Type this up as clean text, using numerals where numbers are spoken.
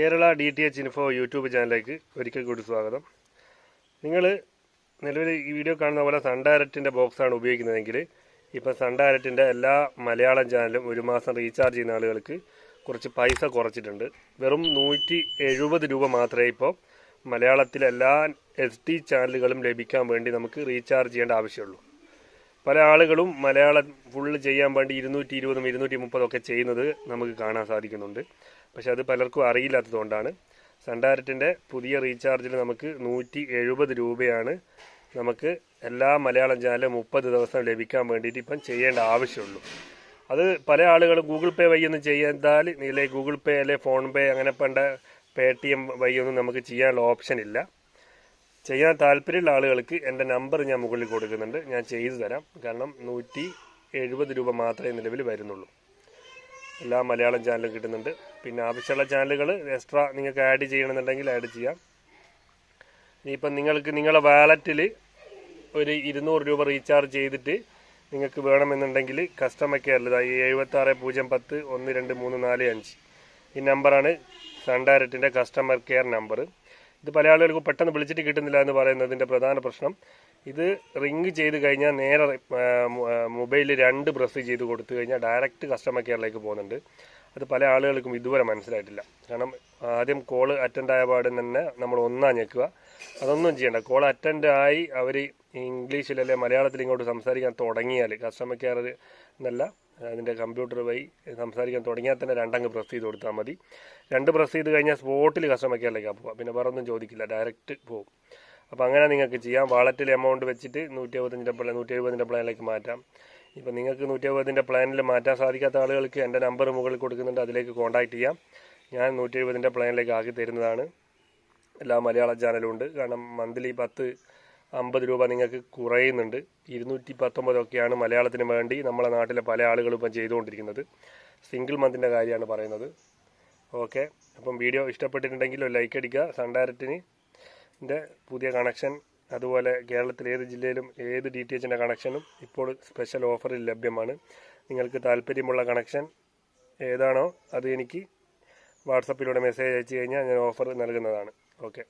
Kerala DTH info YouTube ചാനലിലേക്ക് ഒരിക്കൽ കൂടി സ്വാഗതം. നിങ്ങൾ നിലവിൽ ഈ വീഡിയോ കാണുന്ന പോലെ സൺ ഡയറക്റ്റിൻ്റെ ബോക്സാണ് ഉപയോഗിക്കുന്നതെങ്കിൽ ഇപ്പോൾ സൺ ഡയറക്റ്റിൻ്റെ എല്ലാ മലയാളം ചാനലും ഒരു മാസം റീചാർജ് ചെയ്യുന്ന ആളുകൾക്ക് കുറച്ച് പൈസ കുറച്ചിട്ടുണ്ട്. വെറും 170 രൂപ മാത്രമേ ഇപ്പോൾ മലയാളത്തിലെ എല്ലാ SD ചാനലുകളും ലഭിക്കാൻ വേണ്ടി നമുക്ക് റീചാർജ് ചെയ്യേണ്ട ആവശ്യമുള്ളൂ. പല ആളുകളും മലയാളം ഫുള്ള് ചെയ്യാൻ വേണ്ടി 220 230 ഒക്കെ ചെയ്യുന്നത് നമുക്ക് കാണാൻ സാധിക്കുന്നുണ്ട്. പക്ഷെ അത് പലർക്കും അറിയില്ലാത്തതുകൊണ്ടാണ്. സൺ ഡയറക്റ്റിൻ്റെ പുതിയ റീചാർജിൽ നമുക്ക് 170 രൂപയാണ് നമുക്ക് എല്ലാ മലയാളം ചാനലും 30 ദിവസം ലഭിക്കാൻ വേണ്ടിയിട്ട് ഇപ്പം ചെയ്യേണ്ട ആവശ്യമുള്ളൂ. അത് പല ആളുകളും ഗൂഗിൾ പേ വഴിയൊന്നും ചെയ്താൽ ഇല്ലേ, ഗൂഗിൾ പേ അല്ലെ ഫോൺ പേ അങ്ങനെ പണ്ട Paytm വഴിയൊന്നും നമുക്ക് ചെയ്യാനുള്ള ഓപ്ഷൻ ഇല്ല. ചെയ്യാൻ താല്പര്യമുള്ള ആളുകൾക്ക് എൻ്റെ നമ്പർ ഞാൻ മുകളിൽ കൊടുക്കുന്നുണ്ട്, ഞാൻ ചെയ്തു തരാം. കാരണം 170 രൂപ മാത്രമേ നിലവിൽ വരുന്നുള്ളൂ. എല്ലാ മലയാളം ചാനലും കിട്ടുന്നുണ്ട്. പിന്നെ ആവശ്യമുള്ള ചാനലുകൾ എക്സ്ട്രാ നിങ്ങൾക്ക് ആഡ് ചെയ്യണമെന്നുണ്ടെങ്കിൽ ആഡ് ചെയ്യാം. ഇനിയിപ്പം നിങ്ങൾക്ക് നിങ്ങളുടെ വാലറ്റിൽ ഒരു 200 രൂപ റീചാർജ് ചെയ്തിട്ട് നിങ്ങൾക്ക് വേണമെന്നുണ്ടെങ്കിൽ കസ്റ്റമർ കെയറിൽ 76 010 1234 5 ഈ നമ്പറാണ് സൺ ഡയറക്റ്റിൻ്റെ കസ്റ്റമർ കെയർ നമ്പർ. ഇത് പല ആളുകൾക്ക് പെട്ടെന്ന് വിളിച്ചിട്ട് കിട്ടുന്നില്ല എന്ന് പറയുന്നതിൻ്റെ പ്രധാന പ്രശ്നം, ഇത് റിങ് ചെയ്ത് കഴിഞ്ഞാൽ നേരെ മൊബൈലിൽ 2 പ്രസ് ചെയ്ത് കൊടുത്തു കഴിഞ്ഞാൽ ഡയറക്റ്റ് കസ്റ്റമർ കെയറിലേക്ക് പോകുന്നുണ്ട്. അത് പല ആളുകൾക്കും ഇതുവരെ മനസ്സിലായിട്ടില്ല. കാരണം ആദ്യം കോള് അറ്റൻഡ് ആയ പാടും തന്നെ നമ്മൾ ഞെക്കുക. അതൊന്നും ചെയ്യണ്ട. കോൾ അറ്റൻഡ് ആയി അവർ ഇംഗ്ലീഷിലല്ലേ മലയാളത്തിൽ ഇങ്ങോട്ട് സംസാരിക്കാൻ തുടങ്ങിയാൽ, കസ്റ്റമർ കെയർ എന്നല്ല അതിൻ്റെ കമ്പ്യൂട്ടർ വഴി സംസാരിക്കാൻ തുടങ്ങിയാൽ തന്നെ 2 പ്രസ് ചെയ്ത് കൊടുത്താൽ മതി. 2 പ്രസ് ചെയ്ത് കഴിഞ്ഞാൽ സ്പോട്ടിൽ കസ്റ്റമർ കെയറിലേക്കാണ് പോവുക. പിന്നെ വേറെ ഒന്നും ചോദിക്കില്ല, ഡയറക്റ്റ് പോകും. അപ്പോൾ അങ്ങനെ നിങ്ങൾക്ക് ചെയ്യാം. വാളറ്റിൽ എമൗണ്ട് വെച്ചിട്ട് 170 പ്ലാനിലേക്ക് മാറ്റാം. ഇപ്പം നിങ്ങൾക്ക് 170 പ്ലാനിൽ മാറ്റാൻ സാധിക്കാത്ത ആളുകൾക്ക് എൻ്റെ നമ്പർ മുകളിൽ കൊടുക്കുന്നുണ്ട്, അതിലേക്ക് കോൺടാക്റ്റ് ചെയ്യാം. ഞാൻ 170 പ്ലാനിലേക്ക് ആക്കി തരുന്നതാണ്. എല്ലാ മലയാളം ചാനലും ഉണ്ട്. കാരണം മന്ത്ലി 50 രൂപ നിങ്ങൾക്ക് കുറയുന്നുണ്ട്. 219 ഒക്കെയാണ് മലയാളത്തിന് വേണ്ടി നമ്മളെ നാട്ടിലെ പല ആളുകളും ഇപ്പം ചെയ്തുകൊണ്ടിരിക്കുന്നത്. സിംഗിൾ മന്തിൻ്റെ കാര്യമാണ് പറയുന്നത്. ഓക്കെ, അപ്പം വീഡിയോ ഇഷ്ടപ്പെട്ടിട്ടുണ്ടെങ്കിൽ ഒരു ലൈക്ക് അടിക്കുക. സൺ ഡയറക്റ്റിന് പുതിയ കണക്ഷൻ, അതുപോലെ കേരളത്തിൽ ഏത് ജില്ലയിലും ഏത് DTHൻ്റെ കണക്ഷനും ഇപ്പോൾ സ്പെഷ്യൽ ഓഫറിൽ ലഭ്യമാണ്. നിങ്ങൾക്ക് താല്പര്യമുള്ള കണക്ഷൻ ഏതാണോ അത് എനിക്ക് വാട്സപ്പിലൂടെ മെസ്സേജ് അയച്ചു കഴിഞ്ഞാൽ ഞാൻ ഓഫർ നൽകുന്നതാണ്. ഓക്കെ.